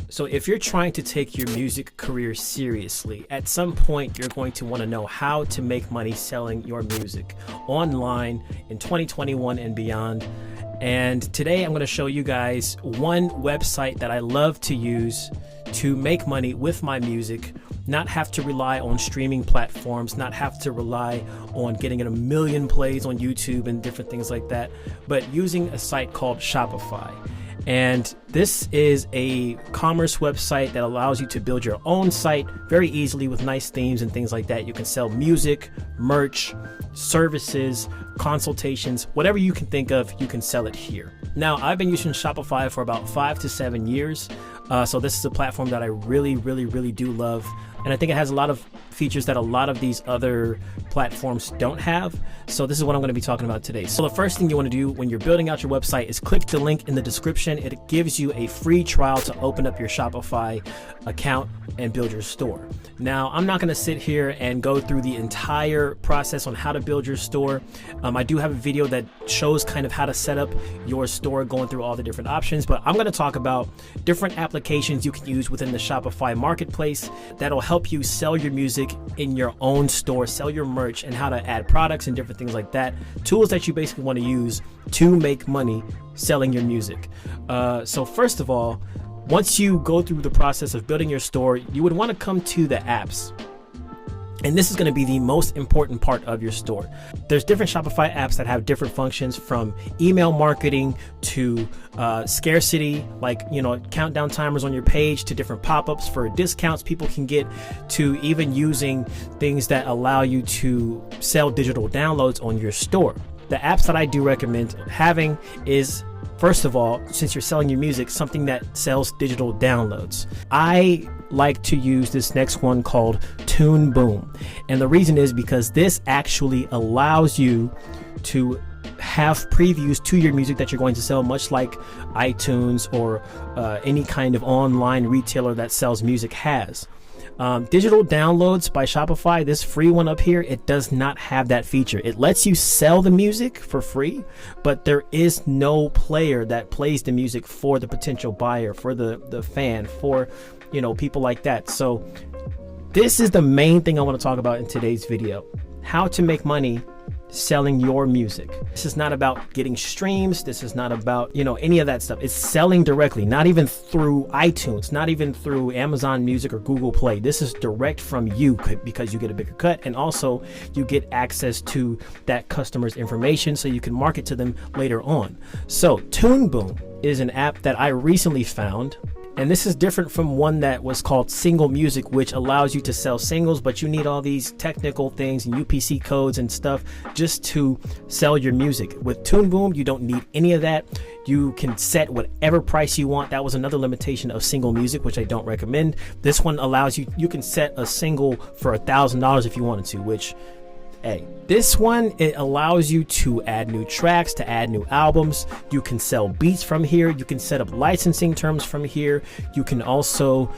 So if you're trying to take your music career seriously, at some point you're going to want to know how to make money selling your music online in 2021 and beyond. And today I'm going to show you guys one website that I love to use to make money with my music, not have to rely on streaming platforms, not have to rely on getting 1 million plays on YouTube and different things like that, but using a site called Shopify. And this is a commerce website that allows you to build your own site very easily with nice themes and things like that. You can sell music, merch, services, consultations, whatever you can think of, you can sell it here. Now, I've been using Shopify for about 5 to 7 years. So this is a platform that I really do love. And I think it has a lot of features that a lot of these other platforms don't have. So this is what I'm going to be talking about today. So the first thing you want to do when you're building out your website is click the link in the description. It gives you a free trial to open up your Shopify account and build your store. Now, I'm not going to sit here and go through the entire process on how to build your store. I do have a video that shows kind of how to set up your store, going through all the different options, but I'm going to talk about different applications you can use within the Shopify marketplace that'll help you sell your music in your own store, sell your merch, and how to add products and different things like that. Tools that you basically want to use to make money selling your music. So first of all, once you go through the process of building your store, you would want to come to the apps. And this is going to be the most important part of your store. There's different Shopify apps that have different functions, from email marketing to scarcity, like, countdown timers on your page, to different pop-ups for discounts people can get, to even using things that allow you to sell digital downloads on your store. The apps that I do recommend having is, first of all, since you're selling your music, something that sells digital downloads. I like to use this next one called Toon Boom. And the reason is because this actually allows you to have previews to your music that you're going to sell, much like iTunes or any kind of online retailer that sells music has. Digital downloads by Shopify, this free one up here, it does not have that feature. It lets you sell the music for free, but there is no player that plays the music for the potential buyer, for the fan, for people like that. So this is the main thing I want to talk about in today's video: how to make money selling your music. This is not about getting streams. This is not about, any of that stuff. It's selling directly, not even through iTunes, not even through Amazon Music or Google Play. This is direct from you, because you get a bigger cut, and also you get access to that customer's information so you can market to them later on. So Toon Boom is an app that I recently found. And this is different from one that was called Single Music, which allows you to sell singles, but you need all these technical things and UPC codes and stuff just to sell your music. With Toon Boom, you don't need any of that. You can set whatever price you want. That was another limitation of Single Music, which I don't recommend. This one allows you can set a single for $1,000 if you wanted to, which, hey, this one, it allows you to add new tracks, to add new albums. You can sell beats from here. You can set up licensing terms from here. You can also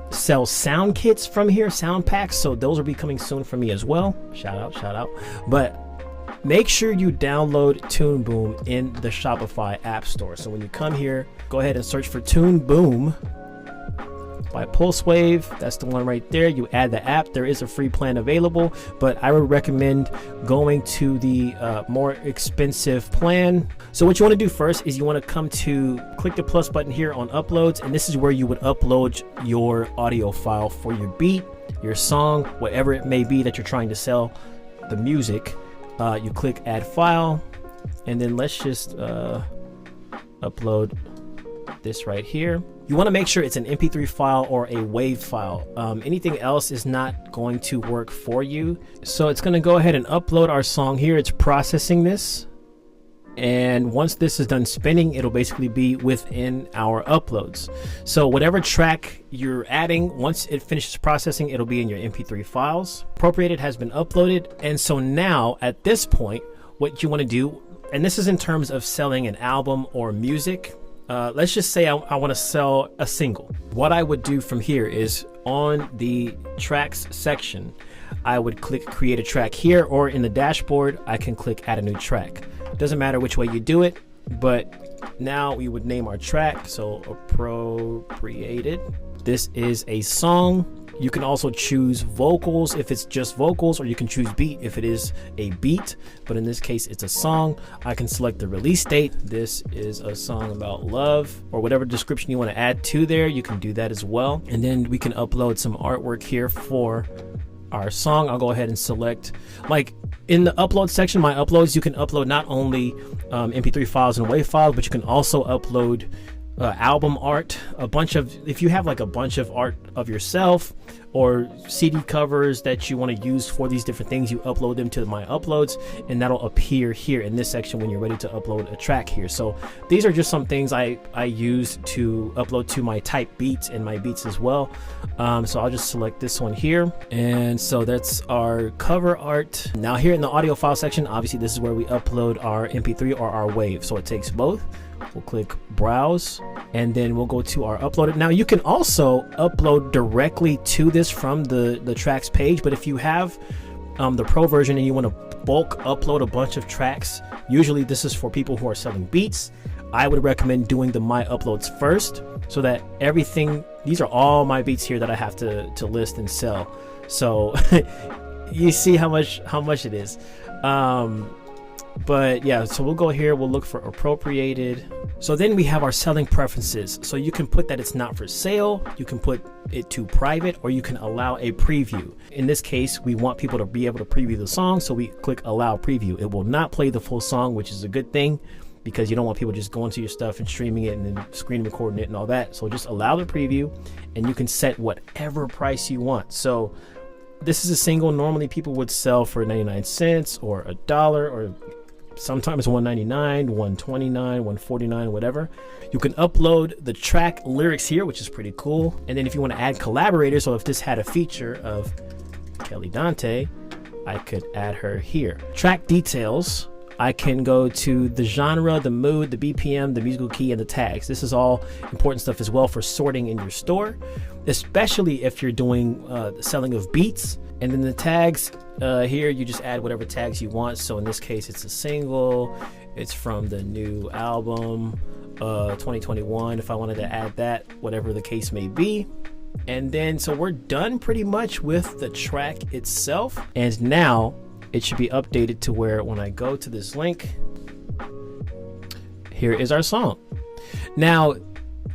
sell sound kits from here, sound packs. So those will be coming soon for me as well. Shout out. But make sure you download Toon Boom in the Shopify App Store. So when you come here, go ahead and search for Toon Boom by Pulsewave. That's the one right there. You add the app. There is a free plan available, but I would recommend going to the more expensive plan. So what you want to do first is you want to click the plus button here on uploads, and this is where you would upload your audio file for your beat, your song, whatever it may be that you're trying to sell the music. You click add file, and then let's just upload this right here. You want to make sure it's an MP3 file or a WAV file. Anything else is not going to work for you. So it's going to go ahead and upload our song here. It's processing this. And once this is done spinning, it'll basically be within our uploads. So whatever track you're adding, once it finishes processing, it'll be in your MP3 files. Appropriated has been uploaded. And so now at this point, what you want to do, and this is in terms of selling an album or music. Let's just say I want to sell a single. What I would do from here is on the tracks section, I would click create a track here, or in the dashboard, I can click add a new track. Doesn't matter which way you do it, but Now we would name our track, so appropriated. This is a song. You can also choose vocals if it's just vocals, or you can choose beat if it is a beat, but in this case it's a song. I can select the release date. This is a song about love, or whatever description you want to add to there, you can do that as well. And then we can upload some artwork here for our song. I'll go ahead and select, like in the upload section, my uploads, you can upload not only MP3 files and WAV files, but you can also upload album art, a bunch of, if you have like a bunch of art of yourself or CD covers that you want to use for these different things, you upload them to my uploads, and that'll appear here in this section when you're ready to upload a track here. So these are just some things I use to upload to my type beats and my beats as well. So I'll just select this one here, and so that's our cover art. Now here in the audio file section, obviously this is where we upload our MP3 or our WAV, so it takes both. We'll click browse, and then we'll go to our uploaded. Now you can also upload directly to this from the tracks page, but if you have the pro version and you want to bulk upload a bunch of tracks, usually this is for people who are selling beats, I would recommend doing the my uploads first, so that everything, these are all my beats here that I have to list and sell. So you see how much it is. But yeah, so we'll go here, we'll look for appropriated. So then we have our selling preferences. So you can put that it's not for sale, you can put it to private, or you can allow a preview. In this case, we want people to be able to preview the song, so we click allow preview. It will not play the full song, which is a good thing, because you don't want people just going to your stuff and streaming it and then screen recording it and all that. So just allow the preview, and you can set whatever price you want. So this is a single. Normally people would sell for 99 cents or $1, or sometimes $1.99, $1.29, $1.49, whatever. You can upload the track lyrics here, which is pretty cool. And then if you want to add collaborators, so if this had a feature of Kelly Dante, I could add her here. Track details, I can go to the genre, the mood, the BPM, the musical key, and the tags. This is all important stuff as well for sorting in your store, especially if you're doing the selling of beats. And then the tags, here you just add whatever tags you want. So in this case, it's a single, it's from the new album 2021, if I wanted to add that, whatever the case may be. And then so we're done pretty much with the track itself, and now it should be updated to where when I go to this link, here is our song. Now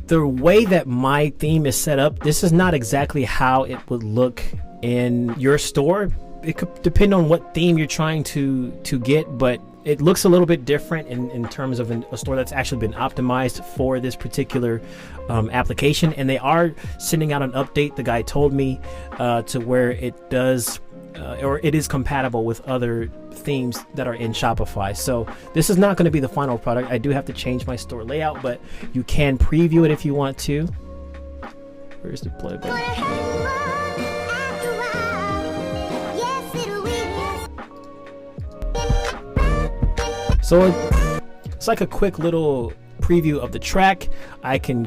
the way that my theme is set up, this is not exactly how it would look in your store. It could depend on what theme you're trying to get, but it looks a little bit different in terms of a store that's actually been optimized for this particular application. And they are sending out an update, the guy told me, to where it does or it is compatible with other themes that are in Shopify. So this is not going to be the final product. I do have to change my store layout, but you can preview it if you want to. Where's the play button? So it's like a quick little preview of the track. I can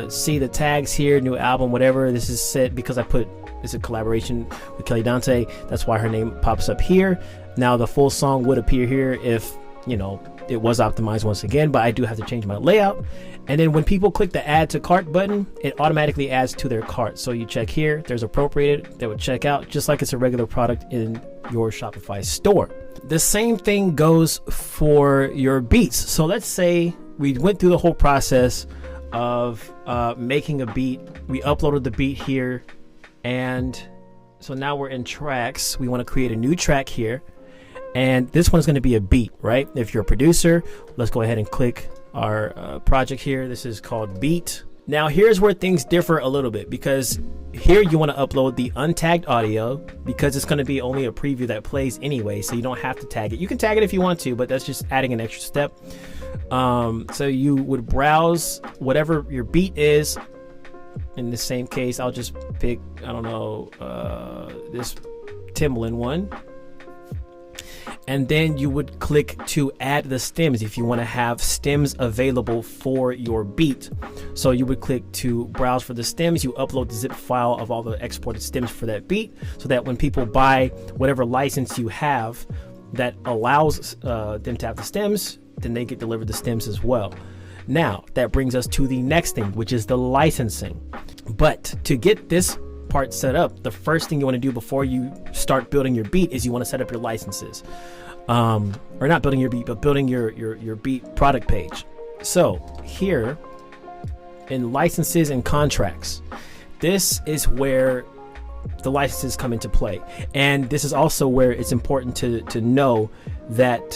see the tags here, new album, whatever. This is set because I put, it's a collaboration with Kelly Dante. That's why her name pops up here. Now the full song would appear here if, you know, it was optimized once again, but I do have to change my layout. And then when people click the add to cart button, it automatically adds to their cart. So you check here, there's appropriated, they would check out just like it's a regular product in your Shopify store. The same thing goes for your beats. So let's say we went through the whole process of making a beat. We uploaded the beat here, and so now we're in tracks. We want to create a new track here, and this one's going to be a beat, right? If you're a producer, let's go ahead and click our project here. This is called beat. Now here's where things differ a little bit, because here you want to upload the untagged audio because it's going to be only a preview that plays anyway, so you don't have to tag it. You can tag it if you want to, but that's just adding an extra step. So you would browse whatever your beat is. In the same case, I'll just pick, I don't know, this Timbaland one. And then you would click to add the stems if you want to have stems available for your beat. So you would click to browse for the stems. You upload the zip file of all the exported stems for that beat, so that when people buy whatever license you have that allows them to have the stems, then they get delivered the stems as well. Now that brings us to the next thing, which is the licensing. But to get this part set up, the first thing you want to do before you start building your beat is you want to set up your licenses. Or not building your beat, but building your beat product page. So here in licenses and contracts, this is where the licenses come into play. And this is also where it's important to know that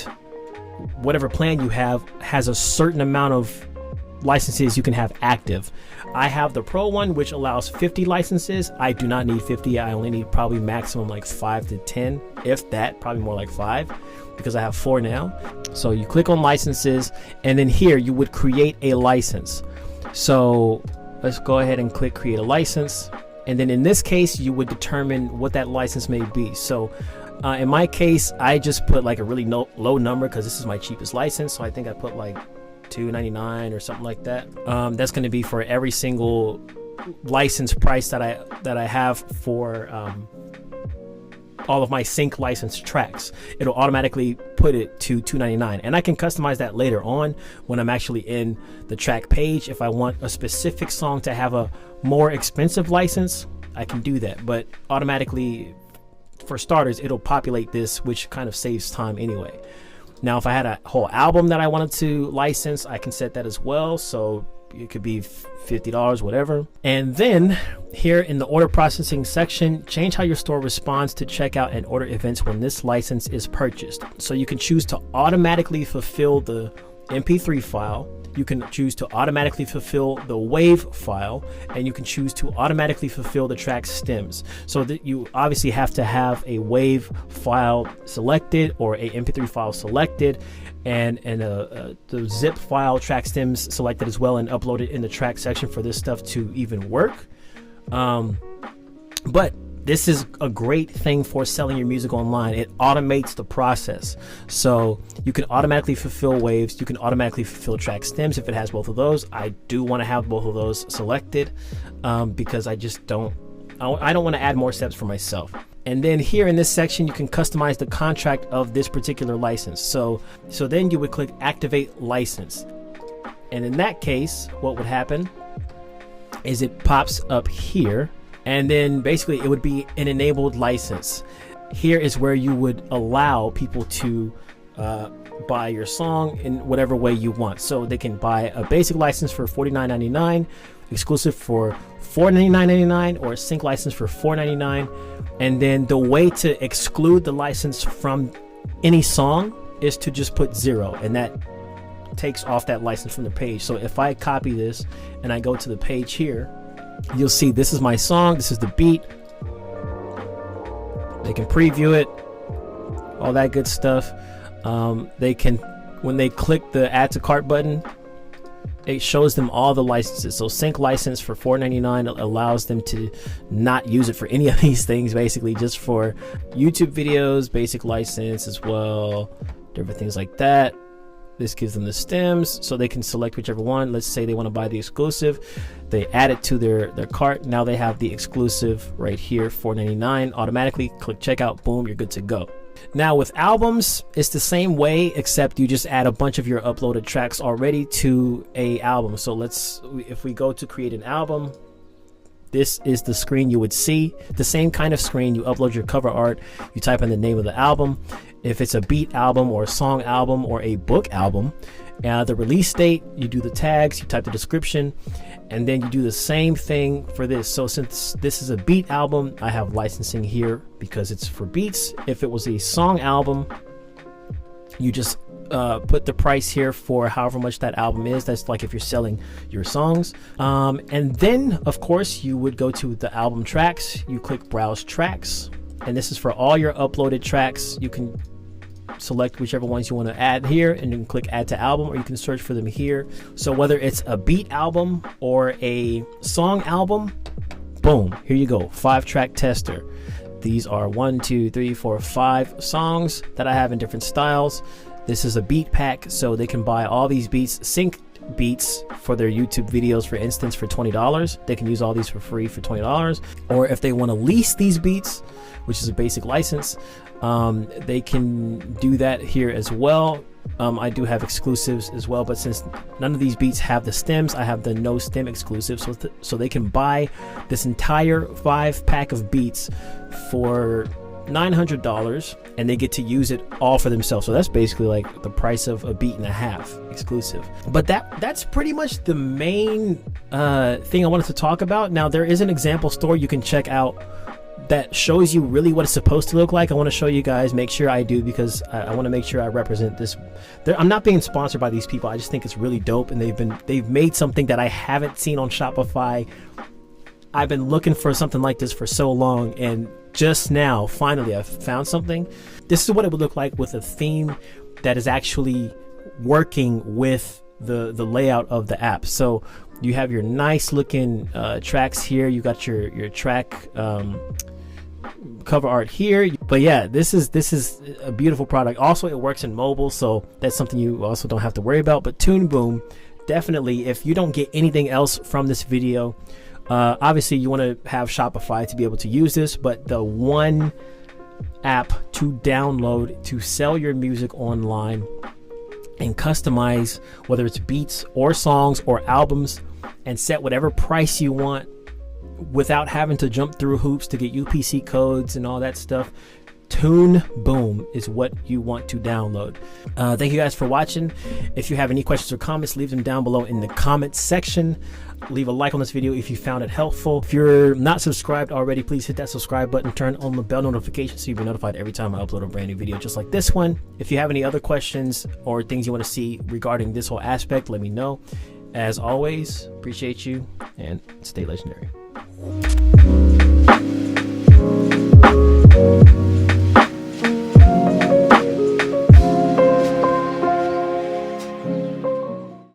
whatever plan you have has a certain amount of licenses you can have active. I have the Pro one, which allows 50 licenses. I do not need 50. I only need probably maximum like 5 to 10, if that, probably more like 5, because I have 4 now. So you click on licenses, and then here you would create a license. So let's go ahead and click create a license. And then in this case, you would determine what that license may be. So in my case, I just put like a really low number because this is my cheapest license. So I think I put like $2.99 or something like that. That's going to be for every single license price that I have for all of my sync licensed tracks. It'll automatically put it to $2.99, and I can customize that later on when I'm actually in the track page. If I want a specific song to have a more expensive license, I can do that, but automatically for starters it'll populate this, which kind of saves time anyway. Now if I had a whole album that I wanted to license, I can set that as well, so it could be $50, whatever. And then here in the order processing section, change how your store responds to checkout and order events when this license is purchased. So you can choose to automatically fulfill the MP3 file, you can choose to automatically fulfill the WAV file, and you can choose to automatically fulfill the track stems. So that you obviously have to have a WAV file selected or a MP3 file selected, and the zip file track stems selected as well, and uploaded in the track section for this stuff to even work. But this is a great thing for selling your music online. It automates the process. So you can automatically fulfill waves. You can automatically fulfill track stems if it has both of those. I do want to have both of those selected because I don't want to add more steps for myself. And then here in this section, you can customize the contract of this particular license. So then you would click activate license. And in that case, what would happen is it pops up here. And then basically it would be an enabled license. Here is where you would allow people to buy your song in whatever way you want. So they can buy a basic license for $49.99, exclusive for $499.99, or a sync license for $499. And then the way to exclude the license from any song is to just put 0, and that takes off that license from the page. So if I copy this and I go to the page here, you'll see this is my song, this is the beat. They can preview it, all that good stuff. They can, when they click the add to cart button, it shows them all the licenses. So sync license for $4.99 allows them to not use it for any of these things, basically just for YouTube videos, basic license as well, different things like that. This gives them the stems, so they can select whichever one. Let's say they want to buy the exclusive. They add it to their cart. Now they have the exclusive right here, $4.99. Automatically click checkout, boom, you're good to go. Now with albums, it's the same way, except you just add a bunch of your uploaded tracks already to a album. So if we go to create an album, this is the screen you would see. The same kind of screen. You upload your cover art, you type in the name of the album. If it's a beat album or a song album or a book album, the release date, you do the tags, you type the description, and then you do the same thing for this. So since this is a beat album, I have licensing here because it's for beats. If it was a song album, you just put the price here for however much that album is. That's like if you're selling your songs. And then of course you would go to the album tracks, you click browse tracks, and this is for all your uploaded tracks. You can select whichever ones you want to add here, and you can click add to album, or you can search for them here. So whether it's a beat album or a song album, boom, here you go, 5-track tester. These are 1, 2, 3, 4, 5 songs that I have in different styles. This is a beat pack, so they can buy all these beats, sync beats for their YouTube videos, for instance, for $20. They can use all these for free for $20. Or if they want to lease these beats, which is a basic license, they can do that here as well. I do have exclusives as well, but since none of these beats have the stems, I have the no stem exclusive, so they can buy this entire 5-pack of beats for $900 and they get to use it all for themselves. So that's basically like the price of a beat and a half exclusive. But that's pretty much the main thing I wanted to talk about. Now there is an example store you can check out that shows you really what it's supposed to look like. I want to show you guys, make sure I do, because I want to make sure I represent this. I'm not being sponsored by these people. I just think it's really dope, and they've made something that I haven't seen on Shopify. I've been looking for something like this for so long, and just now finally I've found something. This is what it would look like with a theme that is actually working with the layout of the app. So you have your nice looking tracks here. You got your track cover art here. But yeah, this is a beautiful product. Also, it works in mobile, so that's something you also don't have to worry about. But Toon Boom, definitely, if you don't get anything else from this video, obviously you want to have Shopify to be able to use this, but the one app to download to sell your music online and customize, whether it's beats or songs or albums, and set whatever price you want without having to jump through hoops to get UPC codes and all that stuff. Toon Boom is what you want to download. Thank you guys for watching. If you have any questions or comments, leave them down below in the comments section. Leave a like on this video if you found it helpful. If you're not subscribed already, please hit that subscribe button, turn on the bell notification so you'll be notified every time I upload a brand new video just like this one. If you have any other questions or things you want to see regarding this whole aspect, let me know. As always, appreciate you and stay legendary.